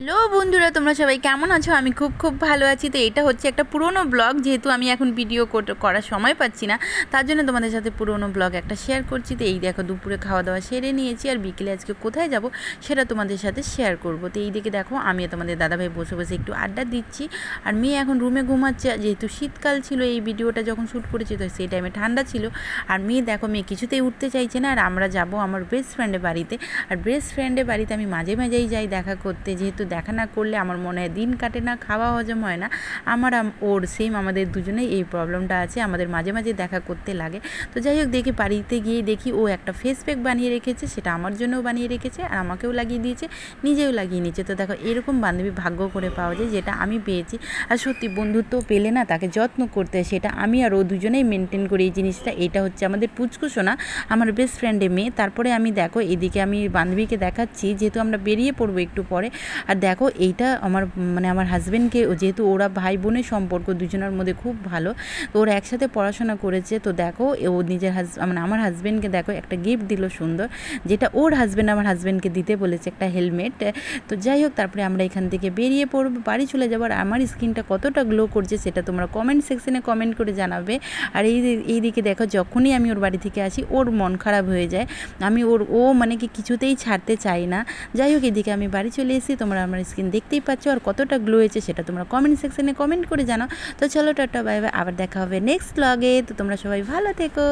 Hello বন্ধুরা, তোমরা সবাই কেমন আছো? আমি খুব খুব ভালো আছি। তো এটা হচ্ছে একটা পুরনো ব্লগ, যেহেতু আমি এখন ভিডিও করার সময় পাচ্ছি না, তার জন্য তোমাদের সাথে পুরনো ব্লগ একটা শেয়ার করছি। তো এই দেখো, দুপুরে খাওয়া দাওয়া সেরে নিয়েছি, আর বিকেলে আজকে কোথায় যাব সেটা তোমাদের সাথে শেয়ার করব। তো এই দিকে দেখো, আমি তোমাদের দাদাভাই বসে বসে একটু আড্ডা দিচ্ছি, আর মেয়ে এখন রুমে ঘুমাচ্ছে। যেহেতু শীতকাল ছিল, এই ভিডিওটা যখন শ্যুট করেছি তো সেই টাইমে ঠান্ডা ছিল। আর মেয়ে দেখো, মেয়ে কিছুতেই উঠতে চাইছে না। আর আমরা যাব আমার বেস্ট ফ্রেন্ডের বাড়িতে। আর বেস্ট ফ্রেন্ডের বাড়িতে আমি মাঝে মাঝেই যাই দেখা করতে, যেহেতু দেখা না করলে আমার মনে হয় দিন কাটে না, খাওয়া হজম হয় না। আমার ওর সেম, আমাদের দুজনেই এই প্রবলেমটা আছে, আমাদের মাঝে মাঝে দেখা করতে লাগে। তো যাই হোক, দেখি বাড়িতে গিয়ে দেখি ও একটা ফেস প্যাক বানিয়ে রেখেছে, সেটা আমার জন্যও বানিয়ে রেখেছে, আর আমাকেও লাগিয়ে দিয়েছে, নিজেও লাগিয়ে নিয়েছে। তো দেখো, এরকম বান্ধবী ভাগ্য করে পাওয়া যায়, যেটা আমি পেয়েছি। আর সত্যি, বন্ধুত্ব পেলে না তাকে যত্ন করতে হয়, সেটা আমি আর ও দুজনেই মেনটেন করি এই জিনিসটা। এটা হচ্ছে আমাদের পুচকুসোনা, আমার বেস্ট ফ্রেন্ডের মেয়ে। তারপরে আমি দেখো, এদিকে আমি বান্ধবীকে দেখাচ্ছি, যেহেতু আমরা বেরিয়ে পড়বো একটু পরে। আর দেখো, এইটা আমার আমার হাজব্যান্ডকে, যেহেতু ওরা ভাই বোনের সম্পর্ক দুজনের মধ্যে খুব ভালো, তো ওরা একসাথে পড়াশোনা করেছে। তো দেখো, ও নিজের আমার হাজব্যান্ডকে দেখো একটা গিফট দিল সুন্দর, যেটা ওর হাজব্যান্ড আমার হাজব্যান্ডকে দিতে বলেছে, একটা হেলমেট। তো যাই হোক, তারপরে আমরা এখান থেকে বেরিয়ে পড়বো, বাড়ি চলে যাবো। আর আমার স্কিনটা কতটা গ্লো করছে সেটা তোমরা কমেন্ট সেকশনে কমেন্ট করে জানাবে। আর এই দিকে দেখো, যখনই আমি ওর বাড়ি থেকে আসি ওর মন খারাপ হয়ে যায়। ও কিছুতেই ছাড়তে চাই না। যাই হোক, এদিকে আমি বাড়ি চলে এসেছি, তোমরা আমার স্কিন দেখতেই পাচ্ছ, আর কতটা গ্লো হয়েছে সেটা তোমরা কমেন্ট সেকশনে কমেন্ট করে জানাও। তো চলো, টাটা বাই বাই, আবার দেখা হবে নেক্সট ব্লগে। তো তোমরা সবাই ভালো থেকো।